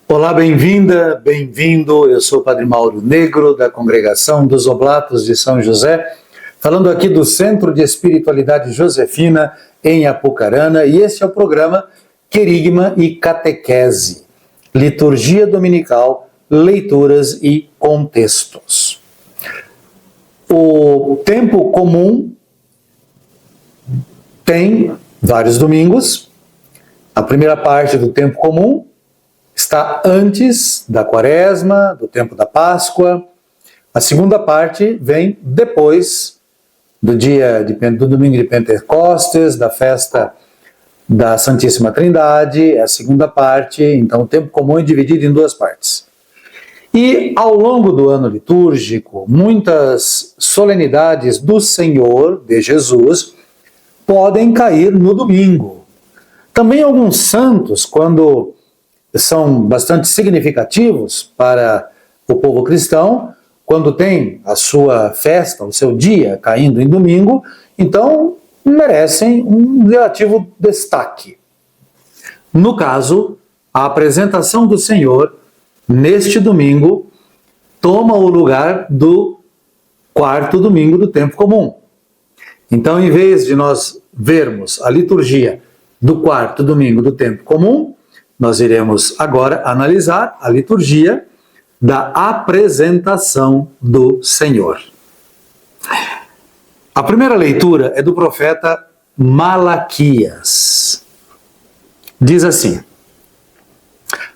Olá, bem-vinda, bem-vindo. Eu sou o Padre Mauro Negro, da Congregação dos Oblatos de São José, falando aqui do Centro de Espiritualidade Josefina, em Apucarana, e esse é o programa Querigma e Catequese, Liturgia Dominical, Leituras e Contextos. O tempo comum tem vários domingos. A primeira parte do tempo comum está antes da Quaresma, do tempo da Páscoa. A segunda parte vem depois do domingo de Pentecostes, da festa da Santíssima Trindade, a segunda parte. Então o tempo comum é dividido em duas partes. E ao longo do ano litúrgico, muitas solenidades do Senhor, de Jesus, podem cair no domingo. Também alguns santos, quando são bastante significativos para o povo cristão, quando tem a sua festa, o seu dia caindo em domingo, então merecem um relativo destaque. No caso, a apresentação do Senhor, neste domingo, toma o lugar do quarto domingo do tempo comum. Então, em vez de nós vermos a liturgia do quarto domingo do tempo comum, nós iremos agora analisar a liturgia da apresentação do Senhor. A primeira leitura é do profeta Malaquias. Diz assim: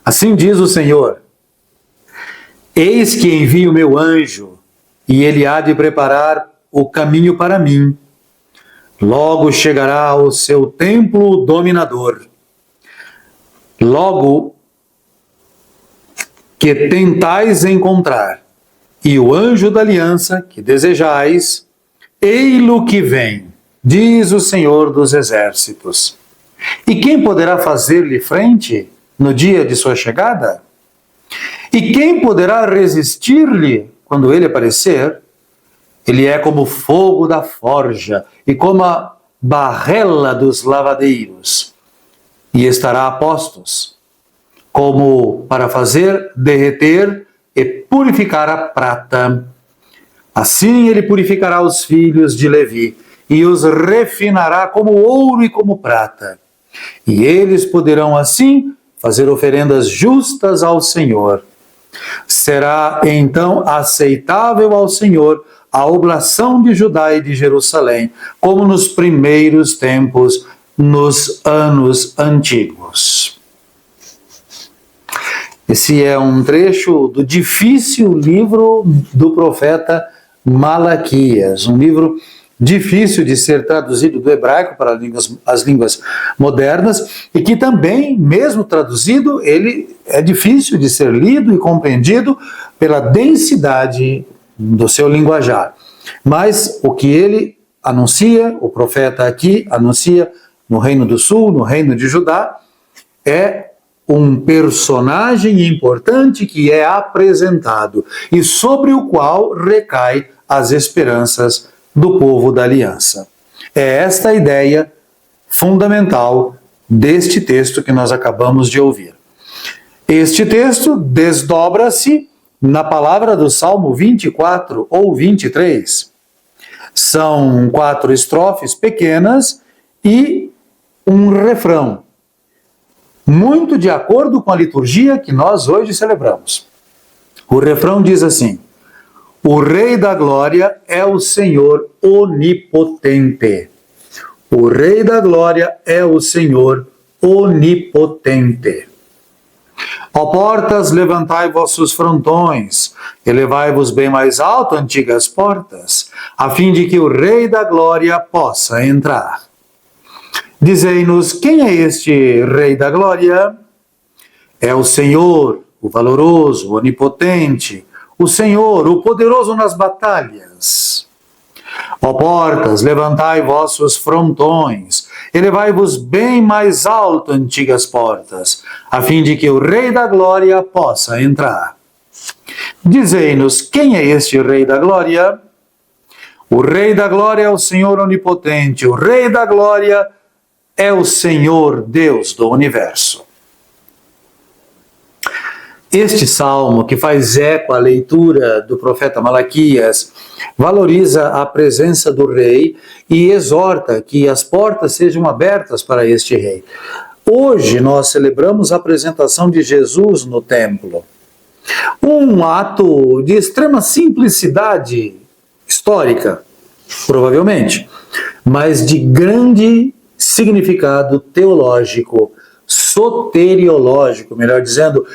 Assim diz o Senhor: Eis que envio o meu anjo, e ele há de preparar o caminho para mim. Logo chegará ao seu templo dominador. Logo que tentais encontrar, e o anjo da aliança que desejais, ei-lo que vem, diz o Senhor dos Exércitos. E quem poderá fazer-lhe frente no dia de sua chegada? E quem poderá resistir-lhe quando ele aparecer? Ele é como o fogo da forja e como a barrela dos lavadeiros. E estará a postos, como para fazer derreter e purificar a prata. Assim ele purificará os filhos de Levi, e os refinará como ouro e como prata. E eles poderão assim fazer oferendas justas ao Senhor. Será então aceitável ao Senhor a oblação de Judá e de Jerusalém, como nos primeiros tempos, nos anos antigos. Esse é um trecho do difícil livro do profeta Malaquias, um livro difícil de ser traduzido do hebraico para as línguas modernas e que também, mesmo traduzido, ele é difícil de ser lido e compreendido pela densidade do seu linguajar. Mas o que ele anuncia, o profeta aqui anuncia no Reino do Sul, no Reino de Judá, é um personagem importante que é apresentado e sobre o qual recai as esperanças do povo da aliança. É esta a ideia fundamental deste texto que nós acabamos de ouvir. Este texto desdobra-se na palavra do Salmo 24 ou 23. São 4 estrofes pequenas e um refrão, muito de acordo com a liturgia que nós hoje celebramos. O refrão diz assim: O Rei da Glória é o Senhor onipotente. O Rei da Glória é o Senhor onipotente. Ó portas, levantai vossos frontões, elevai-vos bem mais alto, antigas portas, a fim de que o Rei da Glória possa entrar. Dizei-nos, quem é este Rei da Glória? É o Senhor, o valoroso, o onipotente, o Senhor, o poderoso nas batalhas. Ó portas, levantai vossos frontões, elevai-vos bem mais alto, antigas portas, a fim de que o Rei da Glória possa entrar. Dizei-nos, quem é este Rei da Glória? O Rei da Glória é o Senhor onipotente, o Rei da Glória é o Senhor Deus do universo. Este salmo, que faz eco à leitura do profeta Malaquias, valoriza a presença do rei e exorta que as portas sejam abertas para este rei. Hoje nós celebramos a apresentação de Jesus no templo. Um ato de extrema simplicidade histórica, provavelmente, mas de grande significado teológico, soteriológico, melhor dizendo,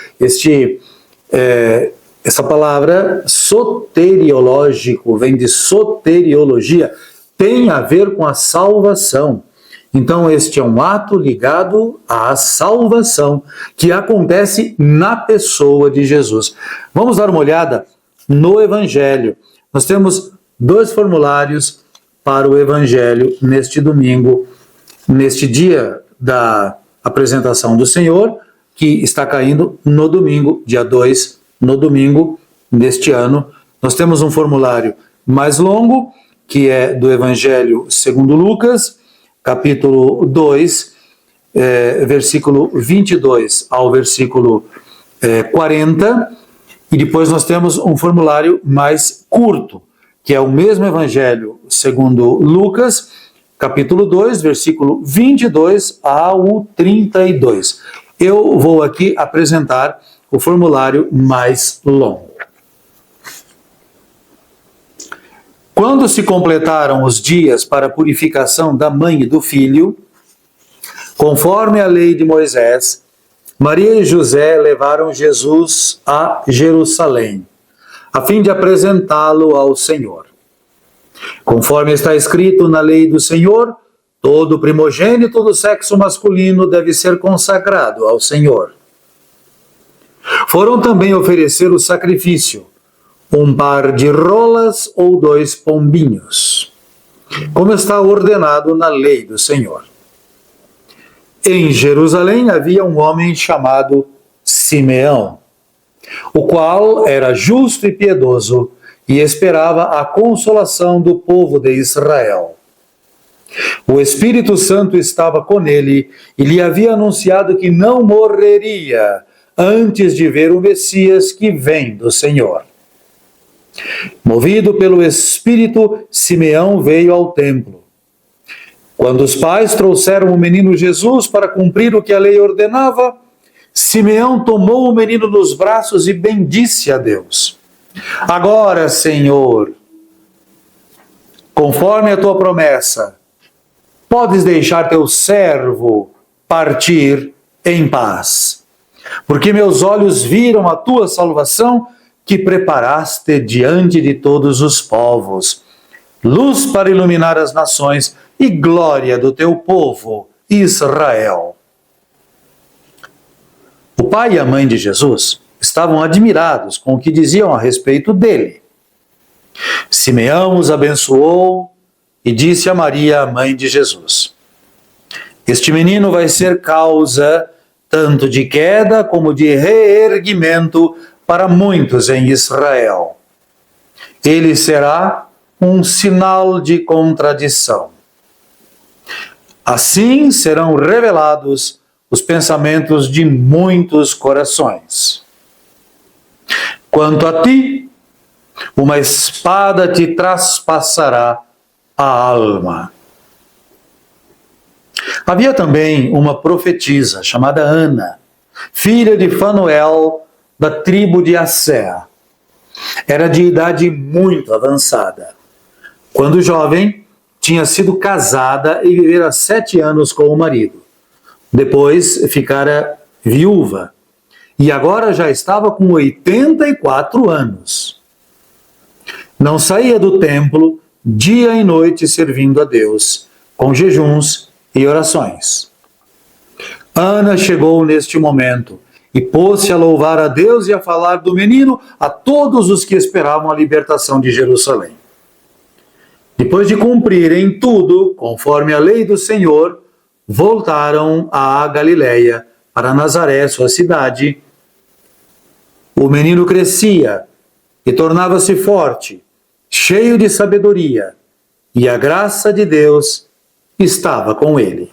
essa palavra soteriológico vem de soteriologia, tem a ver com a salvação. Então este é um ato ligado à salvação que acontece na pessoa de Jesus. Vamos dar uma olhada no Evangelho. Nós temos 2 formulários para o Evangelho neste domingo, neste dia da apresentação do Senhor, que está caindo no domingo, dia 2, no domingo deste ano. Nós temos um formulário mais longo, que é do Evangelho segundo Lucas, capítulo 2, versículo 22 ao versículo 40, e depois nós temos um formulário mais curto, que é o mesmo Evangelho segundo Lucas, capítulo 2, versículo 22 ao 32. Eu vou aqui apresentar o formulário mais longo. Quando se completaram os dias para a purificação da mãe e do filho, conforme a lei de Moisés, Maria e José levaram Jesus a Jerusalém, a fim de apresentá-lo ao Senhor. Conforme está escrito na lei do Senhor, todo primogênito do sexo masculino deve ser consagrado ao Senhor. Foram também oferecer o sacrifício, um par de rolas ou 2 pombinhos, como está ordenado na lei do Senhor. Em Jerusalém havia um homem chamado Simeão, o qual era justo e piedoso e esperava a consolação do povo de Israel. O Espírito Santo estava com ele e lhe havia anunciado que não morreria antes de ver o Messias que vem do Senhor. Movido pelo Espírito, Simeão veio ao templo. Quando os pais trouxeram o menino Jesus para cumprir o que a lei ordenava, Simeão tomou o menino nos braços e bendisse a Deus. Agora, Senhor, conforme a tua promessa, podes deixar teu servo partir em paz, porque meus olhos viram a tua salvação que preparaste diante de todos os povos, luz para iluminar as nações e glória do teu povo, Israel. O pai e a mãe de Jesus estavam admirados com o que diziam a respeito dele. Simeão os abençoou e disse a Maria, a mãe de Jesus: este menino vai ser causa tanto de queda como de reerguimento para muitos em Israel. Ele será um sinal de contradição. Assim serão revelados os pensamentos de muitos corações. Quanto a ti, uma espada te traspassará a alma. Havia também uma profetisa chamada Ana, filha de Fanuel, da tribo de Assé. Era de idade muito avançada. Quando jovem, tinha sido casada e vivera 7 anos com o marido. Depois ficara viúva e agora já estava com 84 anos. Não saía do templo dia e noite servindo a Deus, com jejuns e orações. Ana chegou neste momento e pôs-se a louvar a Deus e a falar do menino a todos os que esperavam a libertação de Jerusalém. Depois de cumprirem tudo, conforme a lei do Senhor, voltaram à Galiléia, para Nazaré, sua cidade. O menino crescia e tornava-se forte, cheio de sabedoria, e a graça de Deus estava com ele.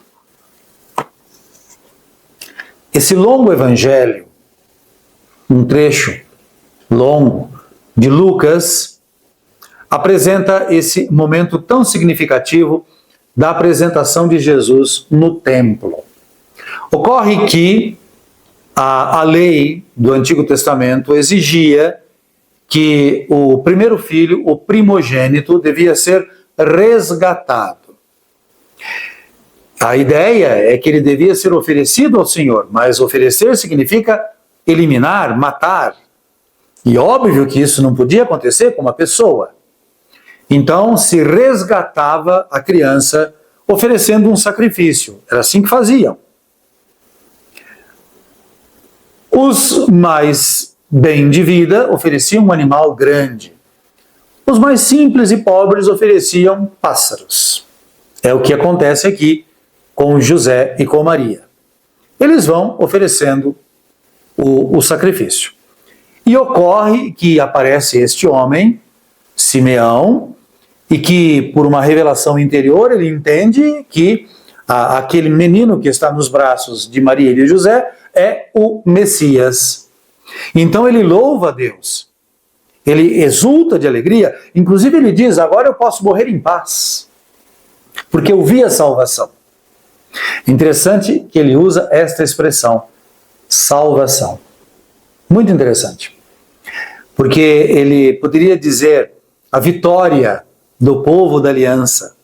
Esse longo evangelho, um trecho longo de Lucas, apresenta esse momento tão significativo da apresentação de Jesus no templo. Ocorre que a lei do Antigo Testamento exigia que o primeiro filho, o primogênito, devia ser resgatado. A ideia é que ele devia ser oferecido ao Senhor, mas oferecer significa eliminar, matar. E óbvio que isso não podia acontecer com uma pessoa. Então se resgatava a criança oferecendo um sacrifício. Era assim que faziam. Os mais bem de vida ofereciam um animal grande. Os mais simples e pobres ofereciam pássaros. É o que acontece aqui com José e com Maria. Eles vão oferecendo o sacrifício. E ocorre que aparece este homem, Simeão, e que por uma revelação interior ele entende que aquele menino que está nos braços de Maria e de José é o Messias. Então ele louva a Deus, ele exulta de alegria, inclusive ele diz: agora eu posso morrer em paz, porque eu vi a salvação. Interessante que ele usa esta expressão, salvação. Muito interessante, porque ele poderia dizer a vitória do povo da aliança.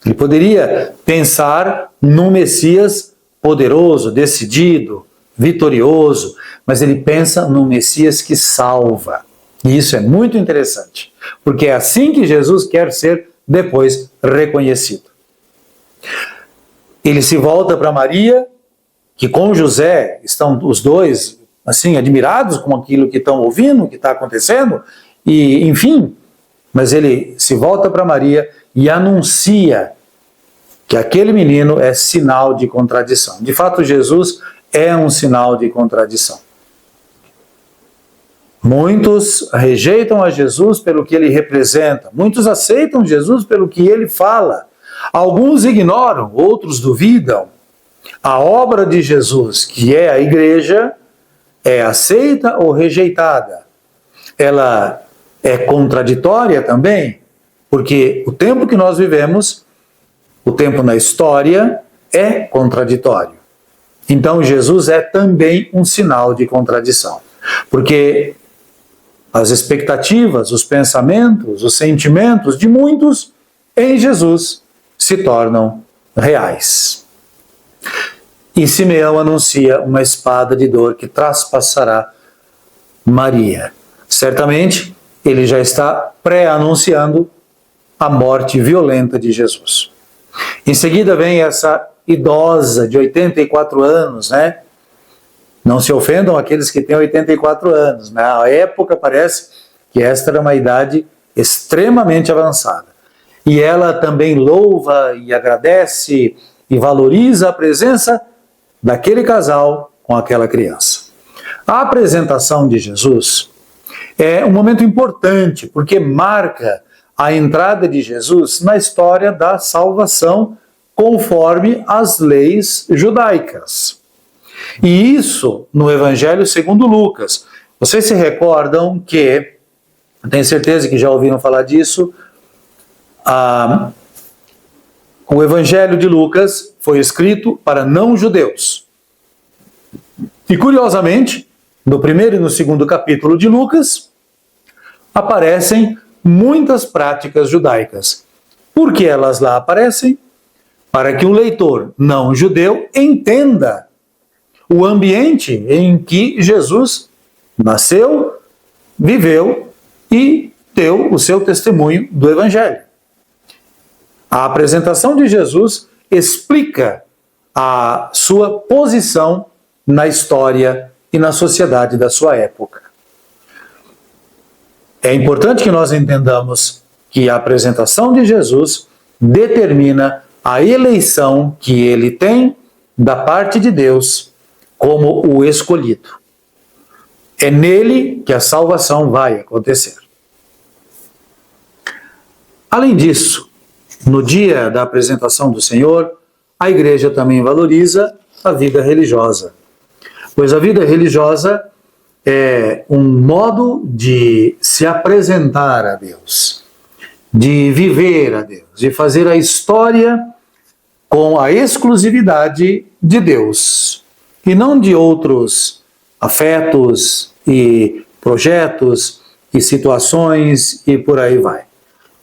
Ele poderia pensar num Messias poderoso, decidido, vitorioso, mas ele pensa num Messias que salva. E isso é muito interessante, porque é assim que Jesus quer ser depois reconhecido. Ele se volta para Maria, que com José estão os dois assim admirados com aquilo que estão ouvindo, que está acontecendo, e enfim, mas ele se volta para Maria e anuncia que aquele menino é sinal de contradição. De fato, Jesus é um sinal de contradição. Muitos rejeitam a Jesus pelo que ele representa, muitos aceitam Jesus pelo que ele fala. Alguns ignoram, outros duvidam. A obra de Jesus, que é a igreja, é aceita ou rejeitada. Ela é contraditória também, porque o tempo que nós vivemos, o tempo na história, é contraditório. Então Jesus é também um sinal de contradição, porque as expectativas, os pensamentos, os sentimentos de muitos em Jesus se tornam reais. E Simeão anuncia uma espada de dor que traspassará Maria. Certamente, ele já está pré-anunciando a morte violenta de Jesus. Em seguida vem essa idosa de 84 anos, né? Não se ofendam aqueles que têm 84 anos. Na época parece que esta era uma idade extremamente avançada. E ela também louva e agradece e valoriza a presença daquele casal com aquela criança. A apresentação de Jesus é um momento importante, porque marca a entrada de Jesus na história da salvação conforme as leis judaicas. E isso no Evangelho segundo Lucas. Vocês se recordam que, tenho certeza que já ouviram falar disso, o Evangelho de Lucas foi escrito para não-judeus. E curiosamente, no primeiro e no segundo capítulo de Lucas, aparecem muitas práticas judaicas. Por que elas lá aparecem? Para que o leitor não-judeu entenda o ambiente em que Jesus nasceu, viveu e deu o seu testemunho do Evangelho. A apresentação de Jesus explica a sua posição na história e na sociedade da sua época. É importante que nós entendamos que a apresentação de Jesus determina a eleição que ele tem da parte de Deus como o escolhido. É nele que a salvação vai acontecer. Além disso, no dia da apresentação do Senhor, a igreja também valoriza a vida religiosa, pois a vida religiosa é um modo de se apresentar a Deus, de viver a Deus, de fazer a história com a exclusividade de Deus e não de outros afetos e projetos e situações e por aí vai.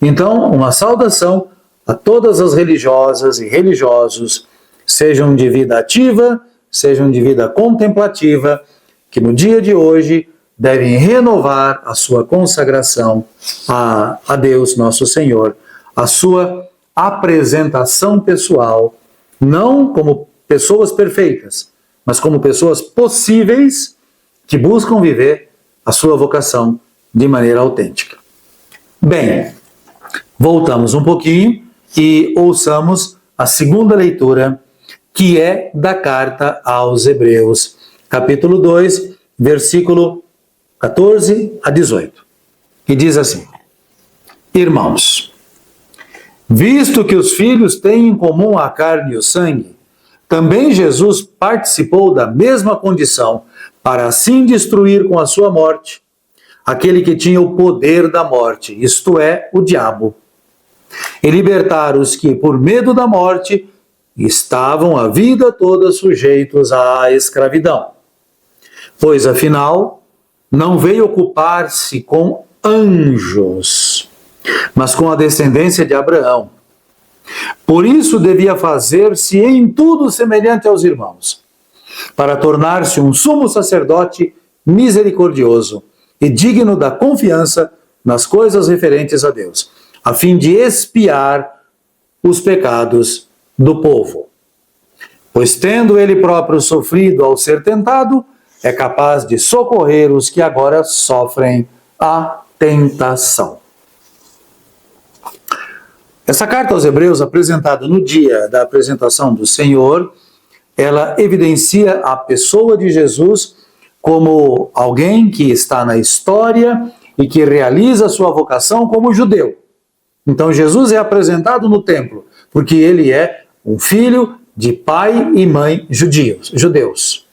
Então, uma saudação a todas as religiosas e religiosos, sejam de vida ativa, sejam de vida contemplativa, que no dia de hoje devem renovar a sua consagração a Deus nosso Senhor, a sua apresentação pessoal, não como pessoas perfeitas, mas como pessoas possíveis que buscam viver a sua vocação de maneira autêntica. Bem, voltamos um pouquinho e ouçamos a segunda leitura, que é da carta aos Hebreus, capítulo 2, versículo 14 a 18. E diz assim: Irmãos, visto que os filhos têm em comum a carne e o sangue, também Jesus participou da mesma condição, para assim destruir com a sua morte aquele que tinha o poder da morte, isto é, o diabo, e libertar os que, por medo da morte, estavam a vida toda sujeitos à escravidão. Pois, afinal, não veio ocupar-se com anjos, mas com a descendência de Abraão. Por isso devia fazer-se em tudo semelhante aos irmãos, para tornar-se um sumo sacerdote misericordioso e digno da confiança nas coisas referentes a Deus, a fim de expiar os pecados do povo. Pois tendo ele próprio sofrido ao ser tentado, é capaz de socorrer os que agora sofrem a tentação. Essa carta aos Hebreus, apresentada no dia da apresentação do Senhor, ela evidencia a pessoa de Jesus como alguém que está na história e que realiza sua vocação como judeu. Então Jesus é apresentado no templo, porque ele é um filho de pai e mãe judeus.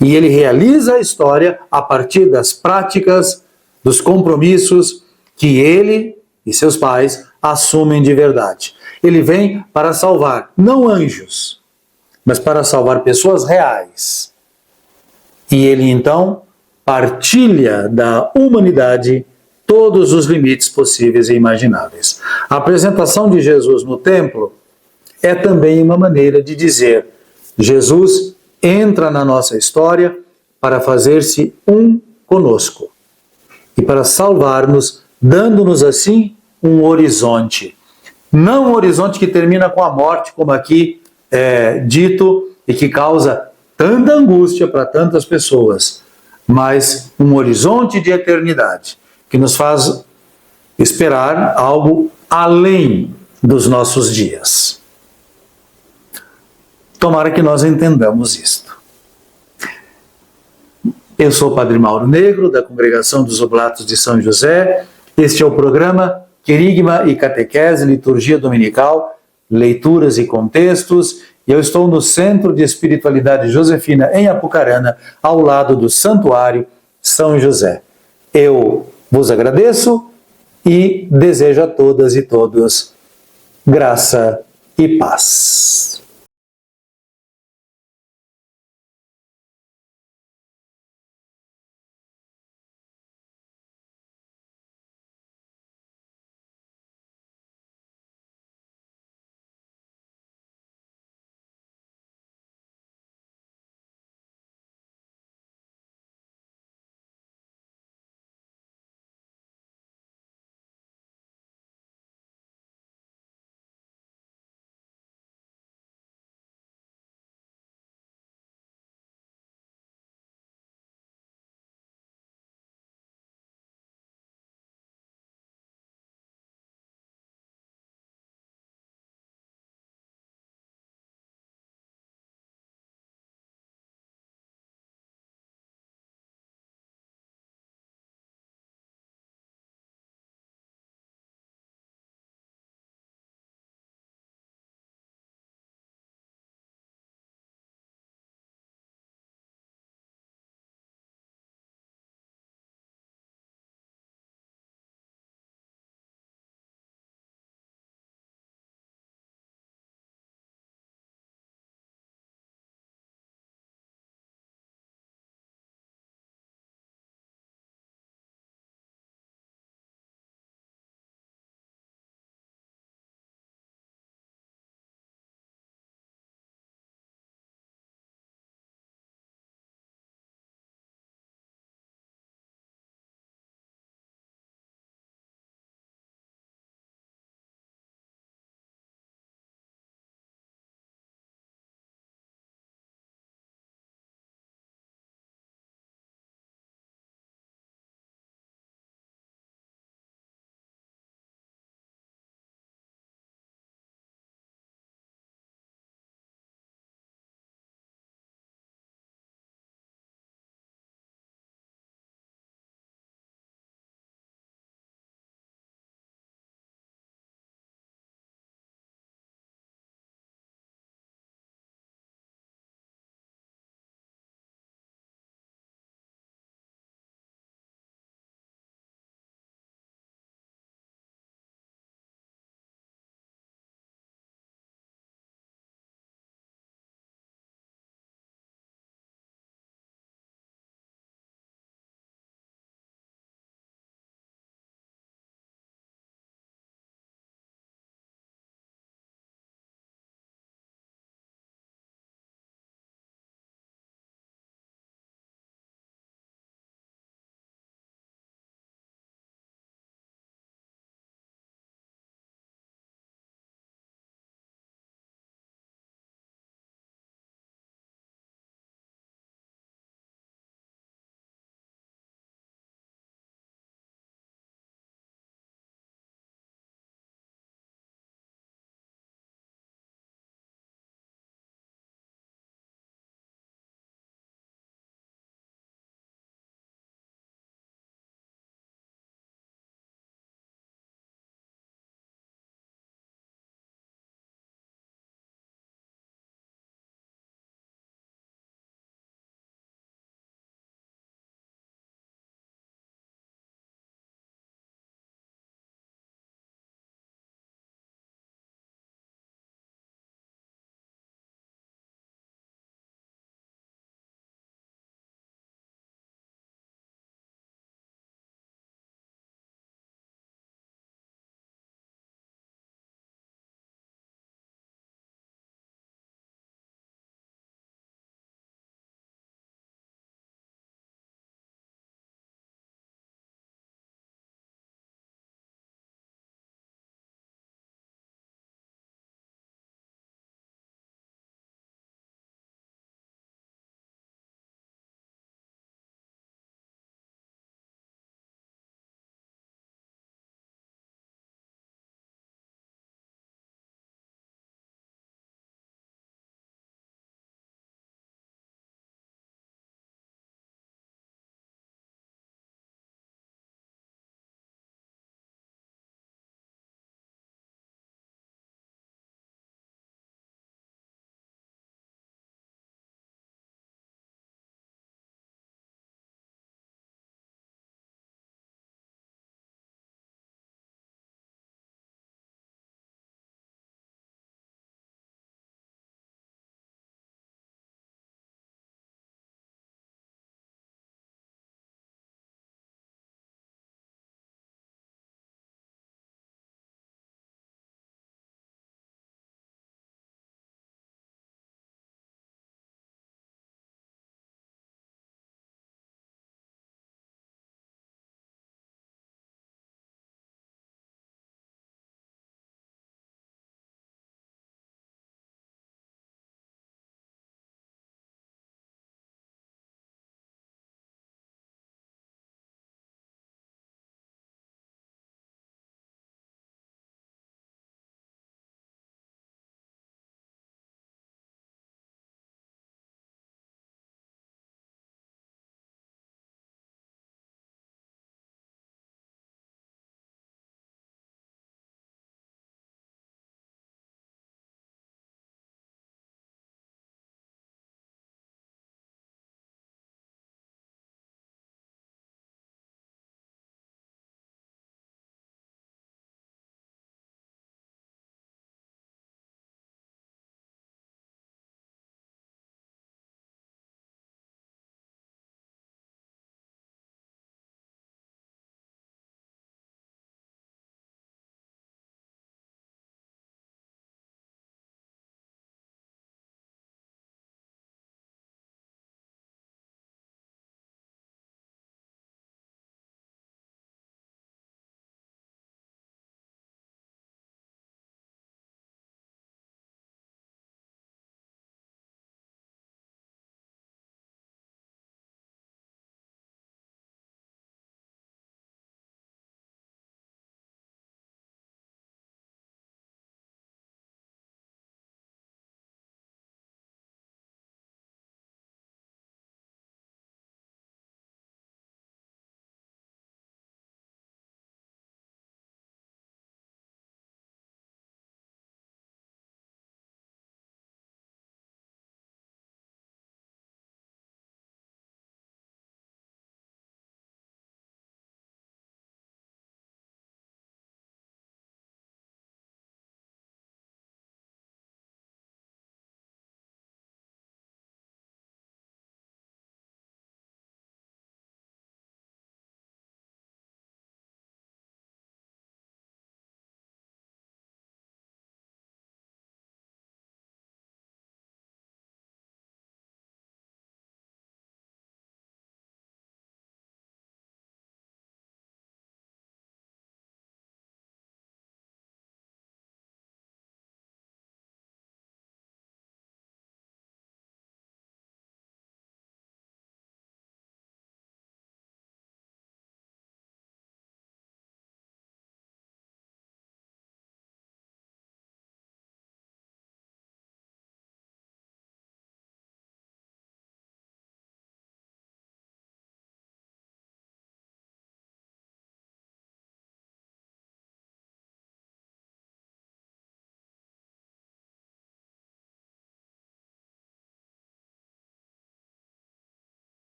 E ele realiza a história a partir das práticas, dos compromissos que ele e seus pais assumem de verdade. Ele vem para salvar, não anjos, mas para salvar pessoas reais. E ele então partilha da humanidade todos os limites possíveis e imagináveis. A apresentação de Jesus no templo é também uma maneira de dizer: Jesus entra na nossa história para fazer-se um conosco e para salvar-nos, dando-nos assim um horizonte. Não um horizonte que termina com a morte, como aqui é dito, e que causa tanta angústia para tantas pessoas, mas um horizonte de eternidade, que nos faz esperar algo além dos nossos dias. Tomara que nós entendamos isto. Eu sou o Padre Mauro Negro, da Congregação dos Oblatos de São José. Este é o programa Querigma e Catequese, Liturgia Dominical, Leituras e Contextos. E eu estou no Centro de Espiritualidade Josefina, em Apucarana, ao lado do Santuário São José. Eu vos agradeço e desejo a todas e todos graça e paz.